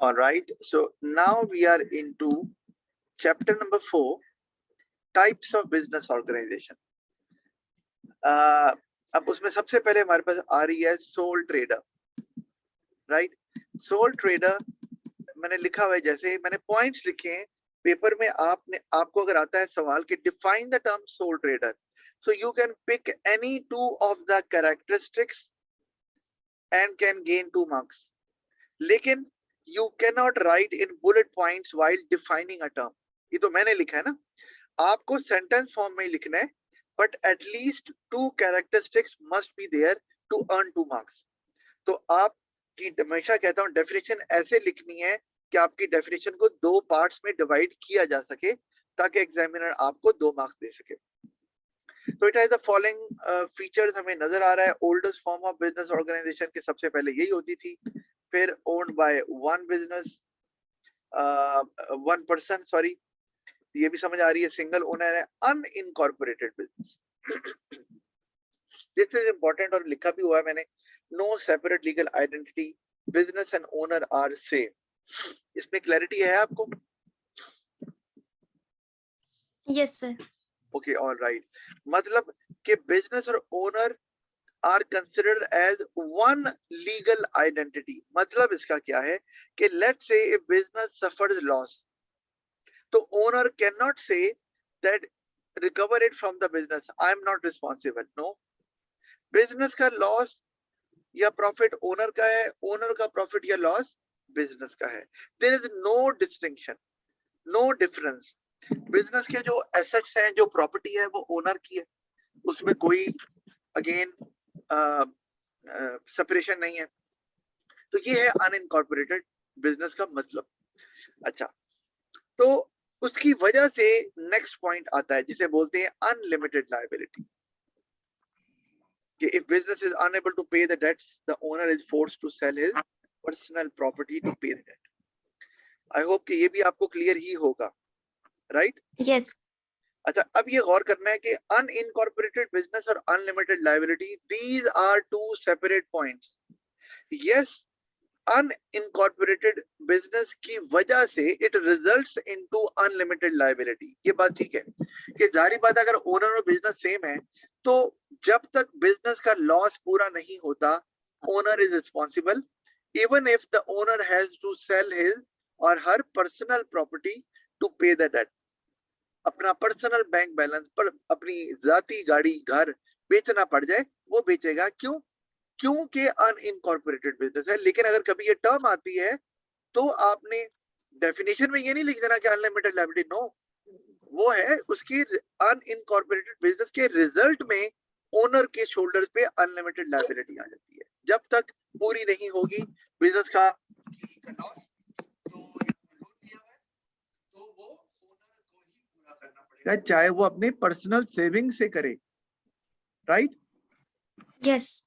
All right, so now we are into chapter number 4, types of business organization. अब उसमें सबसे पहले हमारे पास आ रही है soul trader, right? Soul trader मैंने लिखा हुआ है, जैसे मैंने पॉइंट्स लिखे हैं पेपर में। आपको अगर आता है सवाल कि define the term soul trader, so you can pick any two of the characteristics and can gain 2 marks. लेकिन you cannot write in bullet points while defining a term. ये तो मैंने लिखा है ना, आपको सेंटेंस फॉर्म में लिखना है, but at least 2 characteristics must be there to earn 2 marks. तो आपकी हमेशा कहता हूँ डेफिनेशन ऐसे लिखनी है कि आपकी डेफिनेशन को 2 पार्ट्स में डिवाइड किया जा सके ताकि एग्जामिनर आपको 2 मार्क्स दे सके। तो it has the following features हमें नजर आ रहा है। Oldest form of business organisation के सबसे पहले यही होती थी, फिर owned by one business one person, sorry ये भी समझ आ रही है, सिंगल ओनर है। Unincorporated business, this is important और लिखा भी हुआ है मैंने। No separate legal identity, business and owner are same. इसमें क्लैरिटी है आपको? Yes sir. Okay, all right. मतलब कि बिजनेस और owner are considered as one legal identity. मतलब इसका क्या है कि let's say if business suffers loss, तो owner can not say that recover it from the business, I am not responsible. No, business का लॉस या profit owner का है, ओनर का प्रॉफिट या लॉस बिजनेस का है। There is no distinction, no difference. Business के जो एसेट्स हैं, जो प्रॉपर्टी है, वो ओनर की है, उसमें कोई अगेन सेपरेशन नहीं है। तो ये है अनइनकॉर्पोरेटेड बिजनेस का मतलब। अच्छा, तो उसकी वजह से नेक्स्ट पॉइंट आता है जिसे बोलते हैं अनलिमिटेड लायबिलिटी। कि if business is unable to pay the debts, the owner is forced to sell his personal property to pay the debt. I hope कि ये भी आपको क्लियर ही होगा, राइट? यस। अच्छा, अब ये गौर करना है कि अनइनकॉर्पोरेटेड बिजनेस और unlimited liability, these are 2 separate points. Yes, unincorporated business की वजह से it results into unlimited liability. ये बात ठीक है कि जारी बात अगर ओनर और बिजनेस सेम है तो जब तक बिजनेस का लॉस पूरा नहीं होता, owner is responsible even if the owner has to sell his और her personal property to pay the debt. अपना पर्सनल बैंक बैलेंस पर अपनी जाती गाड़ी, घर बेचना पड़ जाए, वो बेचेगा। क्यों? क्योंकि अनइनकॉर्पोरेटेड बिजनेस है। लेकिन अगर कभी ये टर्म आती है तो आपने डेफिनेशन में ये नहीं लिख देना कि अनलिमिटेड लायबिलिटी, नो, वो है उसकी अनइनकॉर्पोरेटेड बिजनेस के रिजल्ट में ओनर के शोल्डर्स पे अनलिमिटेड लायबिलिटी आ जाती है। जब तक पूरी नहीं होगी बिजनेस का लॉस, तो वो ओनर को ही पूरा करना पड़ेगा, चाहे वो अपने पर्सनल सेविंग से करे, right? Yes.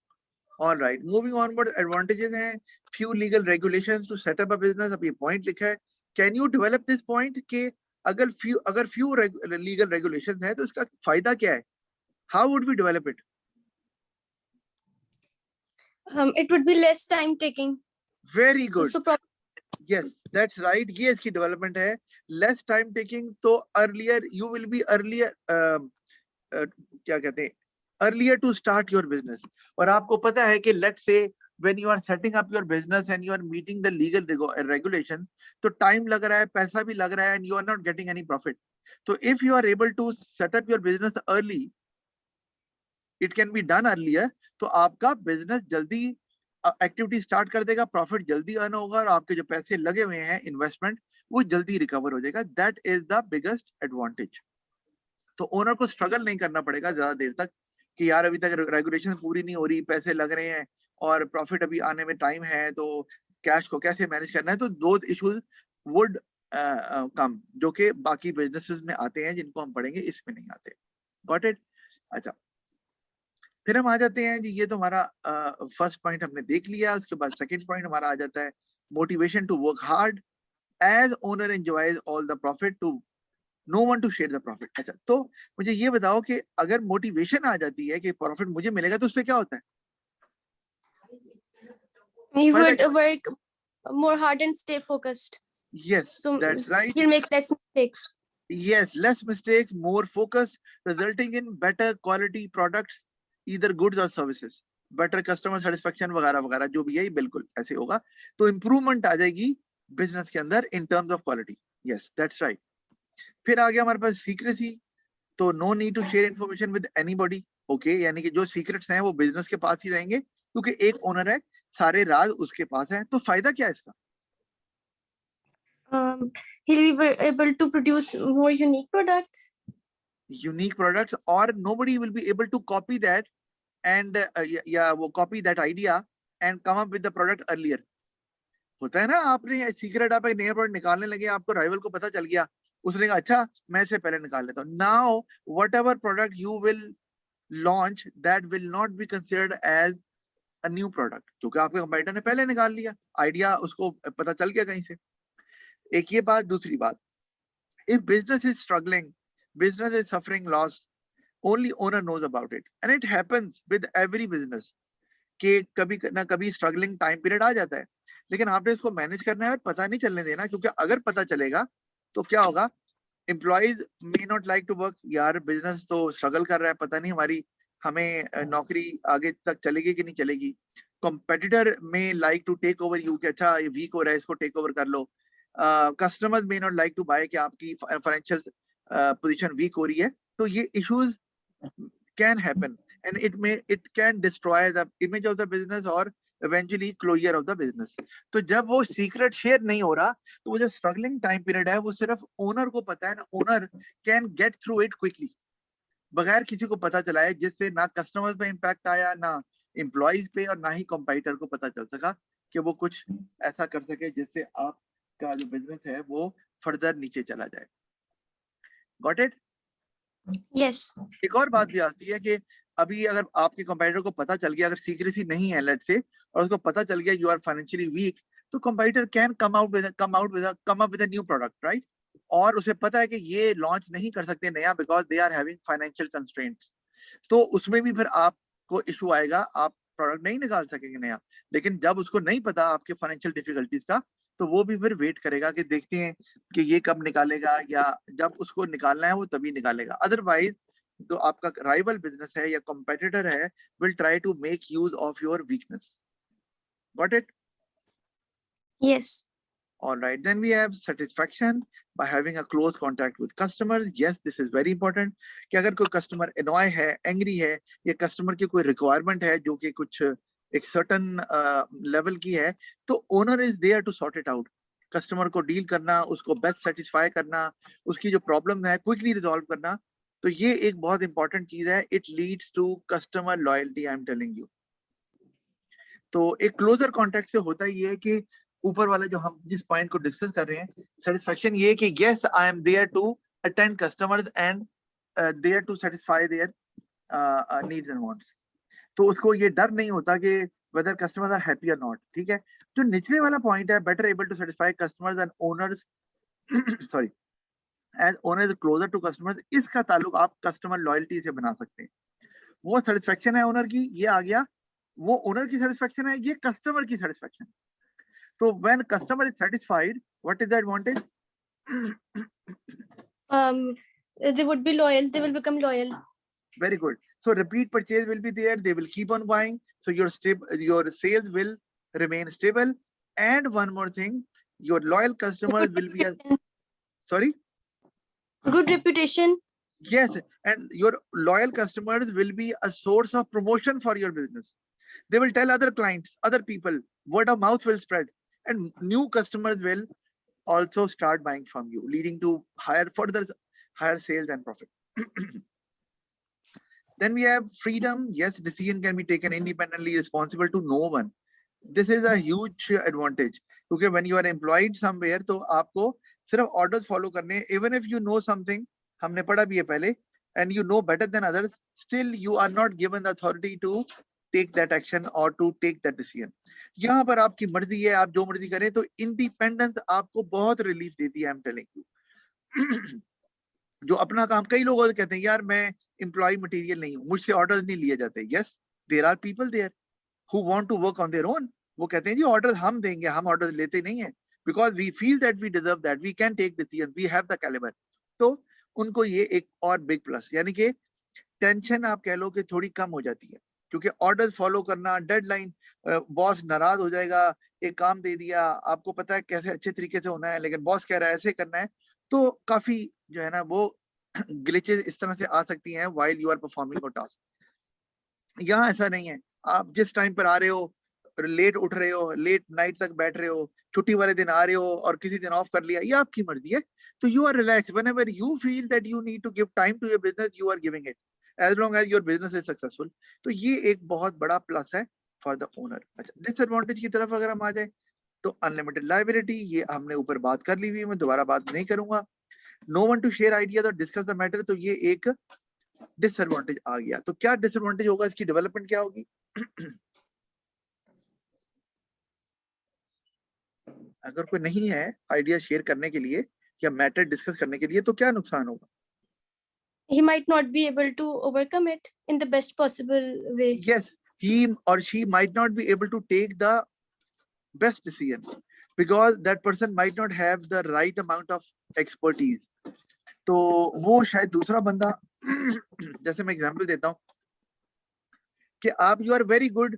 All right, moving onward, advantages हैं, few legal regulations to set up a business। अब ये point लिखा है, can you develop this point कि अगर few legal regulations हैं तो इसका फायदा क्या है? How would we develop it? It would be less time taking. Very good. So yes, that's right, ये इसकी development है, less time taking। तो earlier you will be क्या कहते हैं, earlier to start your business। और आपको पता है कि let's say when you are setting up your business and you are meeting the legal regulation, तो time लग रहा है, पैसा भी लग रहा है, and you are not getting any profit। So if you are able to set up your business early, it can be done earlier, तो आपका business जल्दी एक्टिविटी स्टार्ट कर देगा, प्रॉफिट जल्दी अर्न होगा और आपके जो पैसे लगे हुए हैं इन्वेस्टमेंट, वो जल्दी रिकवर हो जाएगा। That is the biggest advantage. तो ओनर को स्ट्रगल नहीं करना पड़ेगा ज्यादा देर तक कि यार अभी तक रेगुलेशन पूरी नहीं हो रही, पैसे लग रहे हैं और प्रॉफिट अभी आने में टाइम है, तो कैश को कैसे मैनेज करना है। तो दो इश्यूज वुड कम जो कि बाकी बिजनेसेस में आते हैं, जिनको हम पढ़ेंगे, इसमें नहीं आते। Got it? अच्छा, फिर हम आ जाते हैं जी, ये तो हमारा फर्स्ट पॉइंट हमने देख लिया। उसके बाद सेकंड पॉइंट हमारा आ जाता है motivation to work hard as owner enjoys all the profit to no one to share the profit. अच्छा, तो मुझे ये बताओ कि अगर मोटिवेशन आ जाती है कि प्रॉफिट मुझे मिलेगा तो उससे क्या होता है? you would work more hard and stay focused. Yes, So that's right. you'll make less mistakes. Yes, less mistakes, more focus, resulting in better quality products, either goods or services. Better customer satisfaction वगैरह वगैरह जो भी है, बिल्कुल ऐसे होगा, तो improvement आ जाएगी बिजनेस के अंदर in terms of quality. Yes, that's right. फिर आ गया हमारे पास सीक्रेसी. तो no need to share information with anybody. Okay, यानी कि जो सीक्रेट्स हैं वो बिजनेस के पास ही रहेंगे, क्योंकि एक ओनर है, सारे राज उसके पास है. तो फायदा क्या है इसका? He'll be able to produce more unique products. Unique products, or nobody will be able to copy that and वो copy that idea and come up with the product earlier. होता है ना, आपने सीक्रेट, आप एक नया प्रोडक्ट निकालने लगे, आपको राइवल को पता चल गया, उसने कहा अच्छा मैं इसे पहले निकाल लेता हूँ. Now whatever product you will launch, that will not be considered as a new product, क्योंकि आपके कंपटीटर ने पहले निकाल लिया, आइडिया उसको पता चल गया कहीं से. एक ये बात. दूसरी बात, if business is struggling, business is suffering loss, only owner knows about it, and it happens with every business कि कभी ना कभी स्ट्रगलिंग टाइम पीरियड आ जाता है, लेकिन आपने इसको मैनेज करना है और पता नहीं चलने देना, क्योंकि अगर पता चलेगा तो क्या होगा, employees may not like to work. यार बिजनेस तो स्ट्रगल कर रहा है, पता नहीं हमारी हमें नौकरी आगे तक चलेगी कि नहीं चलेगी. Competitor may like to take over you, कि अच्छा ये वीक हो रहा है, इसको टेक ओवर कर लो. Customers may not like to buy, कि आपकी फाइनेंशियल पोजीशन वीक हो रही है. तो ये issues can happen, and it can destroy the image of the business or eventually closure of the business. तो जब वो सीक्रेट शेयर नहीं हो रहा, तो वो जो स्ट्रगलिंग टाइम पीरियड है वो सिर्फ ओनर को पता है ना. Owner can get through it quickly, बगैर किसी को पता चला है, जिससे ना कस्टमर्स पे इम्पैक्ट आया, ना एम्प्लॉइज पे, और ना ही कंपटीटर को पता चल सका कि वो कुछ ऐसा कर सके जिससे आपका जो बिजनेस है वो फर्दर नीचे चला जाए. Got it? Yes. एक और बात भी आती है कि अभी अगर आपके कंपटीटर को पता चल गया, अगर सीक्रेसी नहीं है लेट्स से, और उसको पता चल गया यू आर फाइनेंशियली वीक, तो competitor can come up with a new product, right? और उसे पता है कि ये लॉन्च नहीं कर सकते नया, because they are having financial constraints. तो उसमें भी फिर आपको इशू आएगा, आप प्रोडक्ट नहीं निकाल सकेंगे नया. लेकिन जब उसको नहीं पता आपके फाइनेंशियल डिफिकल्टीज का, तो वो भी फिर वेट करेगा कि देखते हैं कि ये कब निकालेगा, या जब उसको निकालना है वो तभी निकालेगा. अदरवाइज तो आपका राइवल बिजनेस है या कंपेटिटर है, will try to make use of your weakness. Got it? Yes. All right, then we have satisfaction by having a close contact with customers. Yes, this is very important कि अगर कोई customer annoy है, angry है, या customer की कोई requirement है जो कि कुछ एक सर्टन लेवल की है, तो owner is there to sort it out. Customer को डील करना, उसको बेस्ट सेटिस्फाई करना, उसकी जो प्रॉब्लम है क्विकली रिजॉल्व करना, तो ये एक बहुत इंपॉर्टेंट चीज है. It leads to customer loyalty, I am telling you. तो एक क्लोजर कॉन्टेक्ट से होता ही है कि ऊपर वाला जो हम जिस पॉइंट को डिस्कस कर रहे हैं, सेटिस्फेक्शन, ये कि yes I am there to attend customers and there to satisfy their needs and wants. तो उसको ये डर नहीं होता कि whether customers are happy or not. ठीक है? जो निचले वाला पॉइंट है, better able to satisfy customers and owners sorry, as owner is closer to customers, इसका ताल्लुक आप कस्टमर लॉयल्टी से बना सकते हैं. वो सेटिस्फेक्शन है ओनर की, ये आ गया. वो ओनर की सेटिस्फेक्शन है, ये कस्टमर की सेटिस्फेक्शन. तो when customer is satisfied, what is the advantage? They would be loyal. They will become loyal. Very good. So repeat purchase will be there. They will keep on buying. So your sales will remain stable. And one more thing, your loyal customers will be a, sorry? Good reputation. Yes, and your loyal customers will be a source of promotion for your business. They will tell other clients, other people, word of mouth will spread, and new customers will also start buying from you, leading to further higher sales and profit. Then we have freedom. Yes, decision can be taken independently, responsible to no one. This is a huge advantage. Okay, when you are employed somewhere, तो आपको सिर्फ orders follow करने. Even if you know something, हमने पढ़ा भी है पहले, and you know better than others, still you are not given the authority to take that action or to take that decision. यहाँ पर आपकी मर्जी है, आप जो मर्जी करें, तो independence आपको बहुत relief देती है. I'm telling you. जो अपना काम, कई लोग कहते हैं यार मैं एम्प्लॉय मटेरियल नहीं हूं, मुझसे ऑर्डर्स नहीं लिए जाते. Yes, there are people there who want to work on their own, वो कहते हैं जी ऑर्डर हम देंगे, हम ऑर्डर लेते नहीं है, because we feel that we deserve that, we can take decision, we have the calibre. तो उनको ये एक और बिग प्लस, यानी कि टेंशन आप कह लो कि थोड़ी कम हो जाती है, क्योंकि ऑर्डर फॉलो करना, डेडलाइन, बॉस नाराज हो जाएगा, एक काम दे दिया, आपको पता है कैसे अच्छे तरीके से होना है, लेकिन बॉस कह रहा है ऐसे करना है, तो काफी जो है ना वो ग्लिचेस इस तरह से आ सकती हैं while you are performing your task. यहाँ ऐसा नहीं है, आप जिस टाइम पर आ रहे हो, लेट उठ रहे हो, लेट नाइट तक बैठ रहे हो, छुट्टी वाले दिन आ रहे हो और किसी दिन ऑफ कर लिया, ये आपकी मर्जी है। तो you are relax, whenever you feel that you need to give time to your business, you are giving it, as long as your business is successful. तो ये एक बहुत बड़ा प्लस है फॉर द ओनर। अच्छा, डिसएडवांटेज की तरफ अगर हम आ जाए, तो अनलिमिटेड लायबिलिटी, ये हमने ऊपर बात कर ली हुई है, मैं दोबारा बात नहीं करूंगा। No one to share ideas और डिस्कस द मैटर, तो ये एक डिसएडवांटेज आ गया। तो क्या डिसएडवांटेज होगा, इसकी डेवलपमेंट क्या होगी? अगर कोई नहीं है आइडिया शेयर करने के लिए या मैटर डिस्कस करने के लिए, तो क्या नुकसान होगा? He might not be able to overcome it in the best possible way. Yes, he or she might not be able to take the best decision because that person might not have the right amount of expertise. तो वो शायद दूसरा बंदा जैसे मैं example देता हूँ कि आप you are very good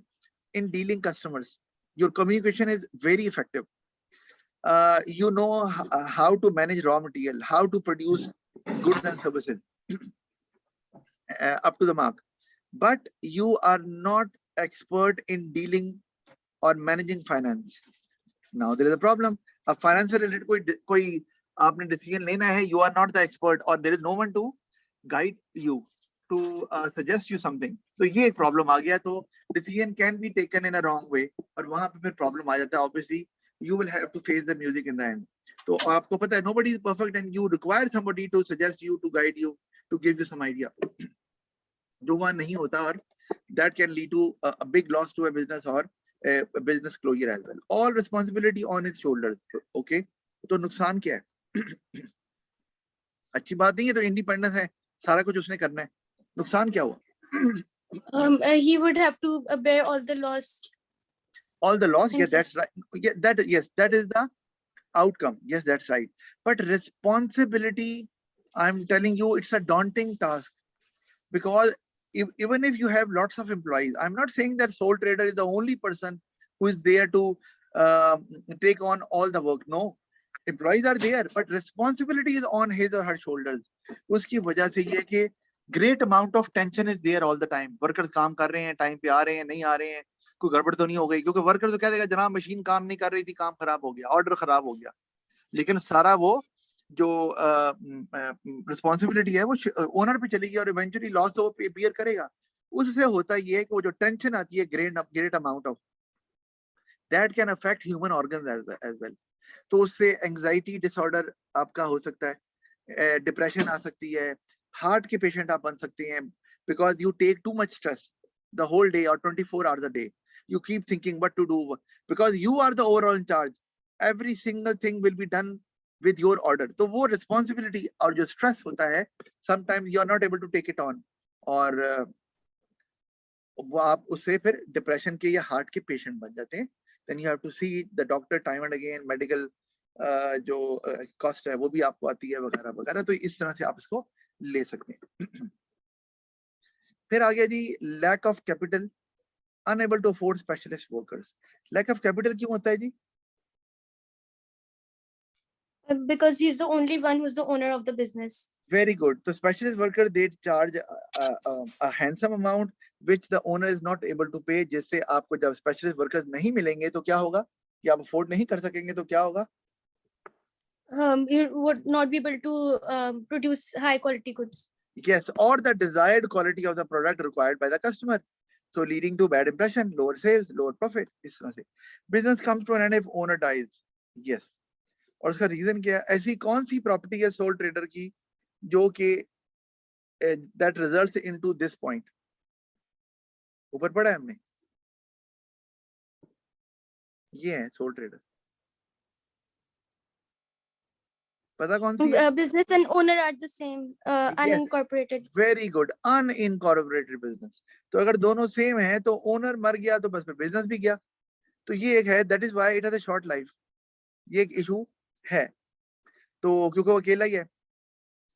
in dealing customers, your communication is very effective, you know how to manage raw material, how to produce goods and services up to the mark, but you are not expert in dealing or managing finance. Now there is a problem. अब finance से related कोई आपने decision लेना है, you are not the expert or there is no one to guide you, to suggest you something, तो ये एक problem आ गया। तो decision can be taken in a wrong way, और वहां पे फिर प्रॉब्लम आ जाता है। Obviously you will have to face the music in the end. तो आपको पता है nobody is perfect and you require somebody to suggest you, to guide you, to give you some idea, जो वहां नहीं होता, और that can lead to a big loss to a business or a business closure as well. All responsibility on his shoulders. Okay, तो नुकसान क्या है? अच्छी बात नहीं है, तो इंडिपेंडेंस है, सारा कुछ उसने करना है, नुकसान क्या हुआ? He would have to bear all the loss. All the loss, yeah, himself. that's right. Yeah, that is the outcome. Yes, that's right. But responsibility, I'm telling you, it's a daunting task, because even if you have lots of employees, I'm not saying that sole trader is the only person who is there to take on all the work. No, employees are there, but responsibility is on his or her shoulders. उसकी वजह से ये कि great amount of tension is there all the time. Workers काम कर रहे हैं, time पे आ रहे हैं, नहीं आ रहे हैं, कोई गड़बड़ तो नहीं हो गई, क्योंकि वर्कर तो कह देगा जनाब मशीन काम नहीं कर रही थी, काम खराब हो गया, ऑर्डर खराब हो गया, लेकिन सारा वो जो रिस्पॉन्सिबिलिटी है वो ओनर पे चलेगी और इवेंचुअली लॉस तो वो बियर करेगा। उससे होता ये है कि वो जो टेंशन आती है great amount of, that can affect human organs as well. तो उससे एंजाइटी डिसऑर्डर आपका हो सकता है, डिप्रेशन आ सकती है, हार्ट के पेशेंट आप बन सकते हैं, because you take too much stress the whole day or 24 hours a day. You keep thinking what to do because you are the overall in charge. Every single thing will be done with your order. तो वो responsibility और जो stress होता है, sometimes you are not able to take it on, और वो आप उससे फिर डिप्रेशन के या हार्ट के पेशेंट बन जाते हैं। Then you have to see the doctor time and again, medical जो कॉस्ट है वो भी आपको आती है वगैरह वगैरह। तो इस तरह से आप इसको ले सकते हैं। फिर आ गया जी lack of capital, unable to afford specialist workers. Lack of capital क्यों होता है जी? Because he's the only one who's the owner of the business. Very good. तो specialist worker they charge a handsome amount which the owner is not able to pay, जिससे आपको जब specialist workers नहीं मिलेंगे तो क्या होगा कि आप अफोर्ड नहीं कर सकेंगे, तो क्या होगा? You would not be able to produce high quality goods. Yes, or the desired quality of the product required by the customer, so leading to bad impression, lower sales, lower profit। इस तरह से business comes to an end if owner dies। Yes, और उसका reason क्या है? ऐसी कौन सी property है सोल ट्रेडर की जो कि that results into this point? ऊपर पढ़ा है हमने, ये है सोल ट्रेडर। पता कौन सी है? Business and owner are the same, unincorporated। Very good, unincorporated business. तो अगर दोनों सेम है तो ओनर मर गया तो बस फिर बिजनेस भी गया। तो ये एक है, that is why it has a short life, ये एक इशू है। तो क्योंकि वो अकेला ही है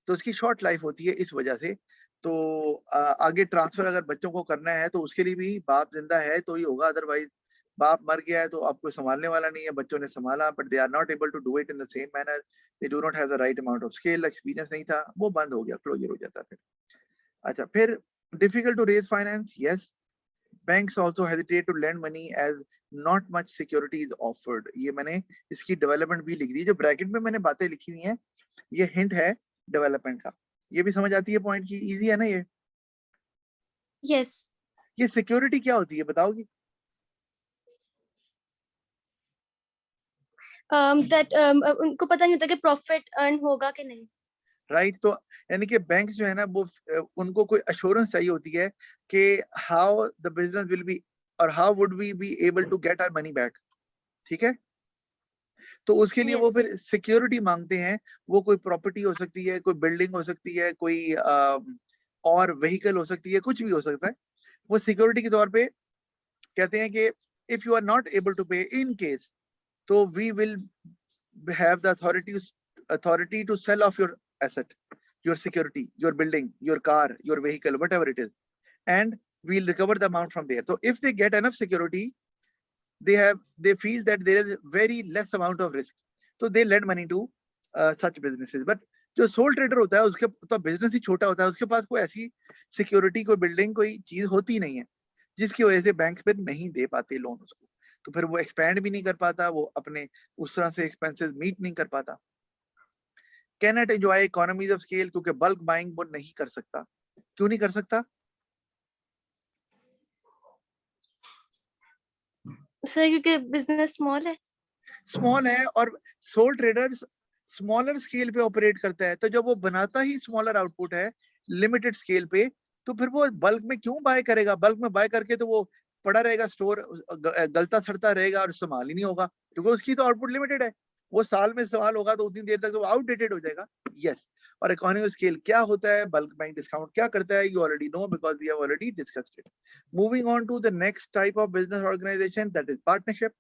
तो उसकी शॉर्ट लाइफ होती है इस वजह से। तो आगे ट्रांसफर अगर बच्चों को करना है तो उसके लिए भी बाप जिंदा है तो ही होगा, अदरवाइज बाप मर गया है तो आपको संभालने वाला नहीं है, बच्चों ने संभाला but they are not able to do it in the same manner, they do not have the right amount of scale, experience नहीं था, वो बंद हो गया, क्लोजर हो जाता फिर। अच्छा, फिर difficult to raise finance, yes, banks also hesitate to lend money as not much security is offered. ये मैंने इसकी डेवलपमेंट भी लिख दी, जो ब्रैकेट में मैंने बातें लिखी हुई हैं ये हिंट है डेवलपमेंट का। ये भी समझ आती है पॉइंट की, इजी है ना ये? यस। ये सिक्योरिटी क्या होती है बताओगी? दैट उनको पता नहीं होता कि प्रॉफिट अर्न होगा कि नहीं। राइट, तो यानी कि बैंक जो है ना वो उनको कोई अश्योरेंस चाहिए होती है कि how the business will be और how would we be able to get our money back, ठीक है? तो उसके लिए वो Yes. फिर सिक्योरिटी मांगते हैं। वो कोई प्रॉपर्टी हो सकती है, कोई बिल्डिंग हो सकती है, कोई और व्हीकल हो सकती है, कुछ भी हो सकता है। वो सिक्योरिटी के तौर पे कहते हैं कि if you are not able to pay in case, तो we will have the authority to sell off your asset, your security, your building, your car, your vehicle, whatever it is, and we'll recover the amount from there. So if they get enough security, they feel that there is very less amount of risk, so they lend money to such businesses. But जो soul trader होता है उसके तो business ही छोटा होता है, उसके पास कोई ऐसी सिक्योरिटी, कोई बिल्डिंग, कोई चीज होती नहीं है जिसकी वजह से बैंक फिर नहीं दे पाते लोन उसको, तो फिर वो एक्सपैंड भी नहीं कर पाता, वो अपने उस तरह से एक्सपेंसेस मीट नहीं कर पाता। Can not enjoy economies of scale, क्योंकि बल्क बाइंग वो नहीं कर सकता। क्यों नहीं कर सकता? सर क्योंकि बिजनेस स्मॉल है। स्मॉल है और सोल ट्रेडर्स स्मॉलर स्केल पे ऑपरेट करता है, तो जब वो बनाता ही स्मॉलर आउटपुट है लिमिटेड स्केल पे, तो फिर वो बल्क में क्यों बाय करेगा? बल्क में बाय करके तो वो पड़ा रहेगा स्टोर, गलता सड़ता रहेगा और इस्तेमाल ही नहीं होगा, क्योंकि उसकी तो आउटपुट लिमिटेड है। वो साल में इस्तेमाल होगा तो उतनी देर तक तो आउटडेटेड हो जाएगा। यस, और इकोनॉमी ऑफ स्केल क्या होता है, बल्क बाइंग डिस्काउंट क्या करता है, you already know because we have already discussed it. Moving on to the next type of business organisation, that is partnership.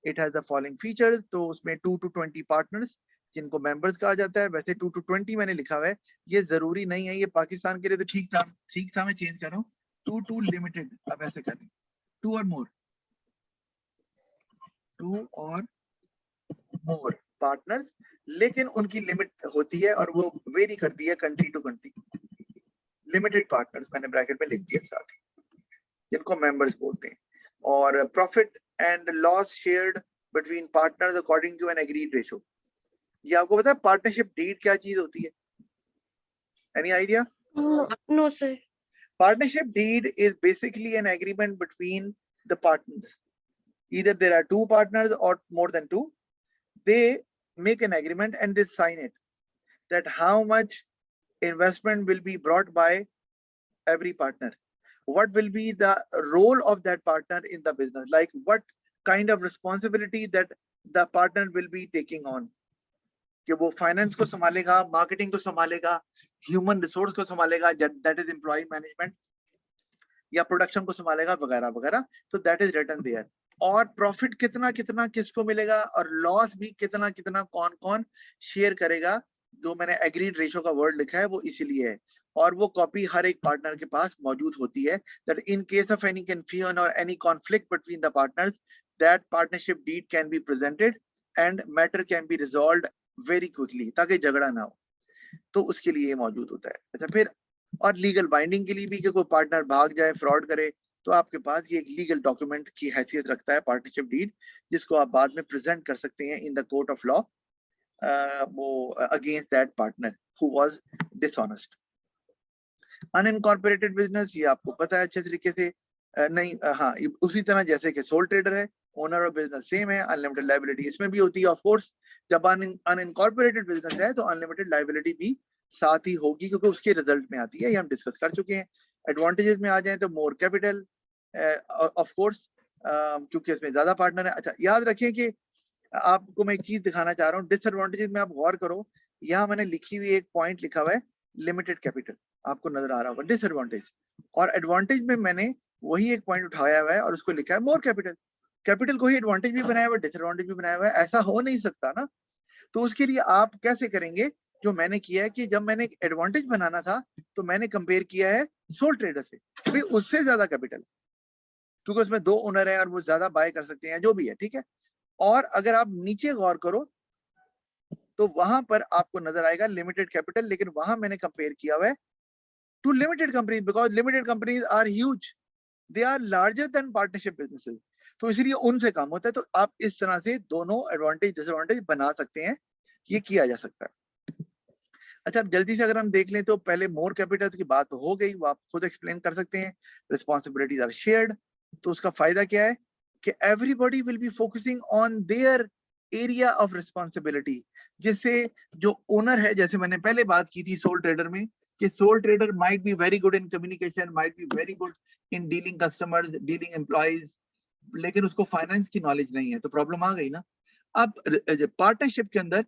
It has the following features, तो उसमें 2 to 20 partners जिनको members कहा जाता है। वैसे 2 to 20 मैंने लिखा हुआ है, ये जरूरी नहीं है, ये पाकिस्तान के लिए तो ठीक था, मैं चेंज कर रहा हूँ 2 to लिमिटेड। अब ऐसे करें 2 और मोर, 2 और मोर पार्टनर्स, लेकिन उनकी लिमिट होती है और वो वेरी करती है country to country. Limited partners मैंने ब्रैकेट में लिख दिया साथ ही, जिनको मेंबर्स बोलते हैं। और profit and loss shared between partners according to an agreed ratio. ये आपको पता है पार्टनरशिप डीड क्या चीज होती है? Any idea? No sir. Partnership deed is basically an agreement between the partners. Either there are two partners or more than two. They make an agreement and they sign it, that how much investment will be brought by every partner. What will be the role of that partner in the business? Like what kind of responsibility that the partner will be taking on. कि वो finance को संभालेगा, marketing को संभालेगा, human resource को संभालेगा, that is employ management, या production को संभालेगा वगैरह वगैरह। तो दैट इज रिटन देयर। और प्रॉफिट कितना कितना किसको मिलेगा और लॉस भी कितना कितना कौन कौन शेयर करेगा, जो मैंने एग्रीड रेशियो का वर्ड लिखा है वो इसीलिए है। और वो कॉपी हर एक पार्टनर के पास मौजूद होती है, that in case of any confusion और any conflict between the partners, that partnership deed can be presented and matter can be resolved very quickly, ताकि झगड़ा ना हो, तो उसके लिए ये मौजूद होता है। अच्छा, फिर और लीगल बाइंडिंग के लिए भी कि कोई पार्टनर भाग जाए, फ्रॉड करे, तो आपके पास ये एक लीगल डॉक्यूमेंट की हैसियत रखता है पार्टनरशिप डीड, जिसको आप बाद में प्रेजेंट कर सकते हैं in the court of law, वो against that partner who was dishonest. Unincorporated business, ये आपको पता है अच्छे तरीके से, नहीं, हाँ, उसी तरह जैसे कि सोल ट्रेडर है, ओनर ऑफ बिजनेस सेम है, अनलिमिटेड लायबिलिटी इसमें भी होती है ऑफ कोर्स। जब अनइनकॉर्पोरेटेड बिजनेस है तो अनलिमिटेड लायबिलिटी भी साथ ही होगी, क्योंकि उसके रिजल्ट में आती है, ये हम डिस्कस कर चुके हैं। एडवांटेजेस में आ जाए तो मोर कैपिटल ऑफ कोर्स, क्योंकि इसमें ज्यादा पार्टनर है। अच्छा, याद रखिए कि आपको मैं एक चीज दिखाना चाह रहा हूँ, डिसएडवांटेजेस में आप गौर करो, यहाँ मैंने लिखी हुई एक पॉइंट लिखा हुआ है लिमिटेड कैपिटल, आपको नजर आ रहा होगा डिसएडवांटेज, और एडवांटेज में मैंने वही एक पॉइंट उठाया हुआ है और उसको लिखा है मोर कैपिटल। कैपिटल को ही एडवांटेज भी बनाया हुआ है, डिसएडवांटेज भी बनाया हुआ है, ऐसा हो नहीं सकता ना। तो उसके लिए आप कैसे करेंगे, जो मैंने किया है कि जब मैंने एडवांटेज बनाना था तो मैंने कंपेयर किया है सोल ट्रेडर से, भाई उससे ज्यादा कैपिटल, क्योंकि उसमें 2 ओनर है और वो ज्यादा बाय कर सकते हैं, जो भी है, ठीक है। और अगर आप नीचे गौर करो तो वहां पर आपको नजर आएगा लिमिटेड कैपिटल, लेकिन वहां मैंने कंपेयर किया हुआ है to limited companies, because limited companies are huge, they are larger than partnership businesses, तो इसलिए उनसे कम होता है। तो आप इस तरह से दोनों एडवांटेज डिसएडवांटेज बना सकते हैं, ये किया जा सकता है। अच्छा, अब जल्दी से अगर हम देख लें तो पहले मोर कैपिटल्स की बात तो हो गई, वो आप खुद एक्सप्लेन कर सकते हैं। रिस्पॉन्सिबिलिटीज आर शेयर्ड, तो उसका फायदा क्या है कि everybody will be focusing on their area of responsibility, जिससे जो ओनर है, जैसे मैंने पहले बात की थी सोल ट्रेडर में, कि soul trader might be very good in communication, might be very good in dealing customers, dealing employees, लेकिन उसको फाइनेंस की नॉलेज नहीं है, तो प्रॉब्लम आ गई ना। अब पार्टनरशिप के अंदर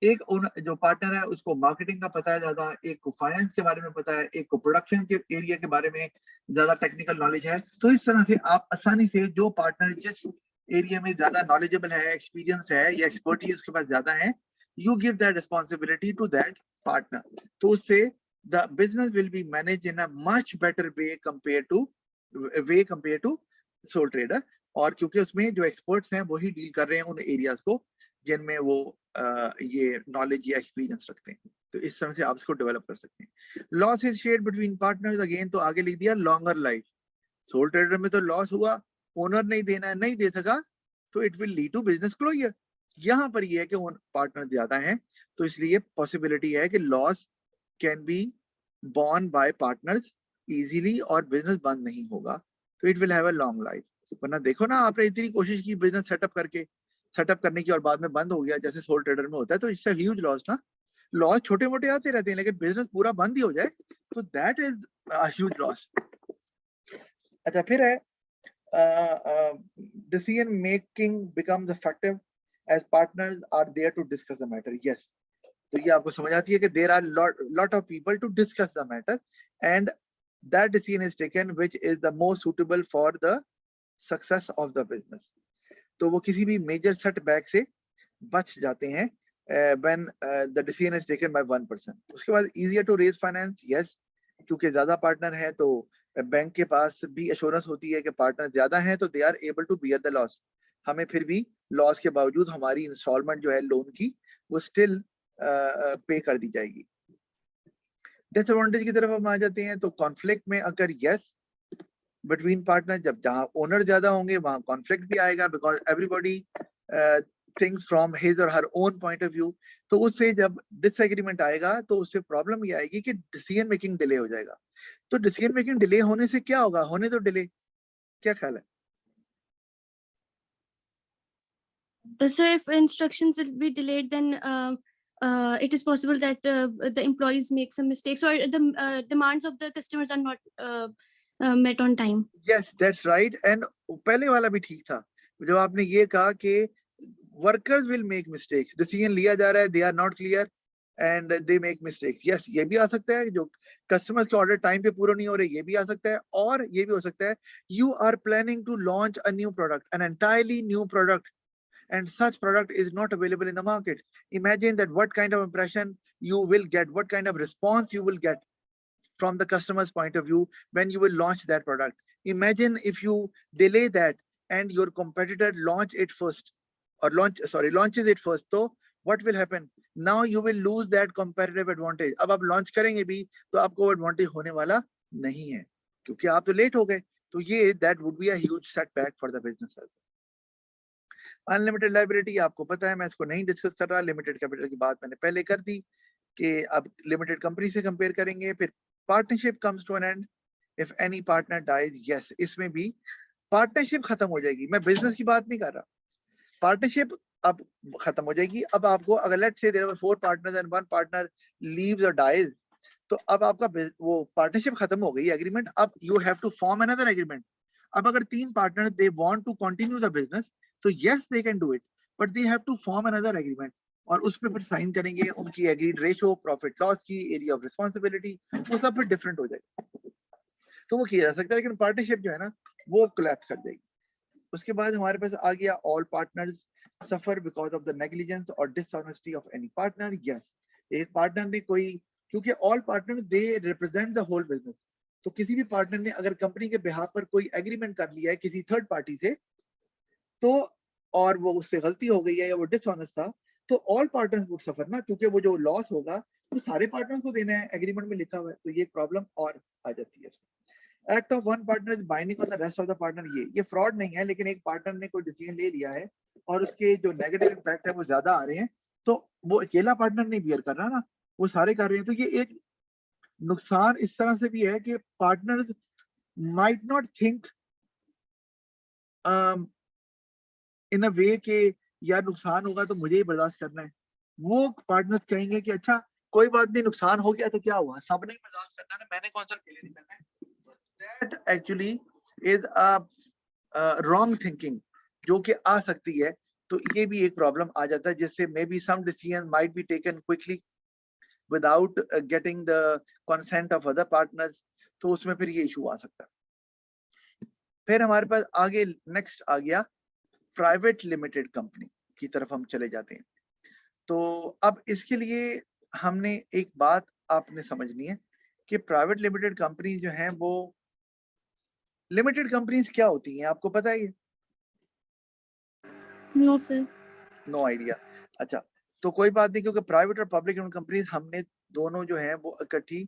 एक जो पार्टनर है उसको मार्केटिंग का पता है ज्यादा, एक को फाइनेंस के बारे में पता है, एक को प्रोडक्शन के एरिया के बारे में ज्यादा टेक्निकल नॉलेज है। तो इस तरह से आप आसानी से जो पार्टनर जिस एरिया में ज्यादा नॉलेजेबल है, एक्सपीरियंस है या एक्सपर्टीज उसके पास ज्यादा है, you give that responsibility to that partner, तो उससे the business will be manage in a much better way compare to sole trader. और क्योंकि उसमें जो एक्सपर्ट्स हैं वही डील कर रहे हैं उन एरियाज को जिनमें वो ये नॉलेज या एक्सपीरियंस रखते हैं, तो इस तरह से आप इसको डेवलप कर सकते हैं। Loss is shared between partners, again तो आगे लिख दिया लॉन्गर लाइफ। सोल ट्रेडर में तो लॉस हुआ, ओनर नहीं देना है, नहीं दे सका, तो it will lead to business closure. यहाँ पर ये है कि पार्टनर ज्यादा है, तो इसलिए पॉसिबिलिटी है कि loss can be borne by partners easily और बिजनेस बंद नहीं होगा, तो it will have a long life. वरना देखो ना, आपने इतनी कोशिश की बिजनेस सेटअप करने की और बाद में बंद हो गया, जैसे सोल ट्रेडर में होता है, तो इससे ह्यूज लॉस ना। लॉस छोटे मोटे आते रहते हैं, लेकिन बिजनेस पूरा बंद ही हो जाए तो दैट इज ह्यूज लॉस। अच्छा, फिर है decision making becomes effective as partners are there to discuss the matter. Yes, तो ये आपको समझ आती है कि there are lot of people to discuss the matter and that decision is taken which is the most suitable for the success of the business. तो वो किसी भी major setback से बच जाते हैं when the decision is taken by one person. उसके बाद easier to raise finance, yes, क्योंकि ज्यादा पार्टनर है तो बैंक के पास भी एश्योरेंस होती है कि पार्टनर ज्यादा हैं तो they are able to bear the loss, हमें फिर भी लॉस के बावजूद हमारी इंस्टॉलमेंट जो है लोन की वो स्टिल पे कर दी जाएगी। डिसएडवांटेज की तरफ हम आ जाते हैं, तो कॉन्फ्लिक्ट में अगर यस बिटवीन पार्टनर, जब जहां ओनर ज्यादा होंगे वहां कॉन्फ्लिक्ट भी आएगा, because everybody thinks from his और her own point of view, तो उससे जब डिसएग्रीमेंट आएगा तो उससे प्रॉब्लम ये आएगी कि डिसीजन मेकिंग डिले हो जाएगा। तो डिसीजन मेकिंग डिले होने से क्या होगा, होने तो डिले, क्या ख्याल है? So if instructions will be delayed, then it is possible that the employees make some mistakes or the demands of the customers are not met on time. Yes, that's right. And पहले वाला भी ठीक था, जब आपने ये कहा कि workers will make mistakes, decision लिया जा रहा है, they are not clear and they make mistakes. Yes, ये भी आ सकता है, जो कस्टमर्स के ऑर्डर टाइम पे पूरा नहीं हो रहे, ये भी आ सकता है। और ये भी हो सकता है you are planning to launch a new product, an entirely new product, and such product is not available in the market. Imagine that what kind of impression you will get, what kind of response you will get from the customer's point of view when you will launch that product. Imagine if you delay that and your competitor launches it first, so what will happen? Now you will lose that competitive advantage. अब आप launch करेंगे भी तो आपको advantage होने वाला नहीं है, क्योंकि आप तो लेट हो गए। तो ये that would be a huge setback for the business. Unlimited liability आपको पता है, मैं इसको नहीं डिस्कस कर रहा। लिमिटेड कैपिटल की बात मैंने पहले कर दी कि अब लिमिटेड कंपनी से कंपेयर करेंगे। फिर partnership comes to an end if any partner dies. Yes, इसमें भी पार्टनरशिप खत्म हो जाएगी, मैं बिजनेस की बात नहीं कर रहा, पार्टनरशिप अब खत्म हो जाएगी। अब आपको अगर let's say there are 4 partners and 1 partner leaves और डाइज, तो अब आपका वो पार्टनरशिप खत्म हो गई एग्रीमेंट, अब you have to form another agreement. अब अगर 3 partner they want to continue the business, तो yes they can do it, but they have to form another agreement, और उस पे फिर साइन करेंगे, उनकी एग्रीड रेशो, प्रॉफिट लॉस की, एरिया ऑफ रिस्पांसिबिलिटी, वो सब फिर डिफरेंट हो जाएगा, तो वो किया जा सकता है। लेकिन पार्टनरशिप जो है ना वो कोलैप्स कर जाएगी। उसके बाद हमारे पास आ गया all partners suffer because of the negligence और dishonesty of any partner. Yes, एक पार्टनर ने कोई, क्योंकि all partner they represent the whole business, तो किसी भी पार्टनर ने अगर कंपनी के बिहाफ पर कोई एग्रीमेंट कर लिया है किसी थर्ड पार्टी से, तो और वो उससे गलती हो गई है या वो डिसऑनेस्ट था, तो ऑल पार्टनर्स वुड सफर ना, क्योंकि वो जो लॉस होगा वो सारे पार्टनर्स को देना है, एग्रीमेंट में लिखा हुआ है, तो ये प्रॉब्लम और आ जाती है। Act of one partner is binding on the rest of the partner, ये फ्रॉड नहीं है, लेकिन एक पार्टनर ने कोई डिसीजन ले लिया है और उसके जो नेगेटिव इम्पैक्ट है वो ज्यादा आ रहे हैं, तो वो अकेला पार्टनर नहीं बियर कर रहा ना, वो सारे कर रहे हैं। तो ये एक नुकसान इस तरह से भी है कि partners might not think in a way के यार नुकसान होगा तो मुझे ही बर्दाश्त करना है। वो पार्टनर्स कहेंगे कि अच्छा कोई बात नहीं, नुकसान हो गया तो क्या हुआ, सबने ही बर्दाश्त करना है, मैंने कौन सा अकेले नहीं करना है। That actually is a wrong thinking जो कि आ सकती है, तो ये भी एक प्रॉब्लम आ जाता है, जिससे may be some decision might be taken quickly without getting the consent of other partners, तो उसमें फिर ये इशू आ सकता है। फिर हमारे पास आगे नेक्स्ट आ गया प्राइवेट लिमिटेड कंपनी की तरफ हम चले जाते हैं। तो अब इसके लिए हमने एक बात आपने समझनी है कि प्राइवेट लिमिटेड कंपनी जो हैं वो, लिमिटेड कंपनीज क्या होती हैं आपको पता है? No sir. No idea. अच्छा, तो कोई बात नहीं, क्योंकि प्राइवेट और पब्लिक कंपनीज हमने दोनों जो है वो इकट्ठी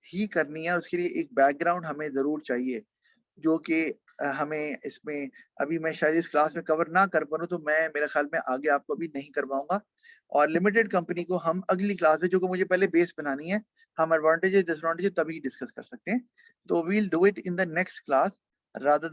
ही करनी है, और उसके लिए एक बैकग्राउंड हमें जरूर चाहिए, जो कि हमें इसमें अभी मैं शायद इस क्लास में कवर ना कर पाऊँ, तो मैं मेरे ख्याल में आगे आपको अभी नहीं करवाऊंगा। और लिमिटेड कंपनी को हम अगली क्लास में, जो कि मुझे पहले बेस बनानी है, हम एडवांटेजेस डिसएडवांटेजेस तभी डिस्कस कर सकते हैं। तो we'll do it in the next class rather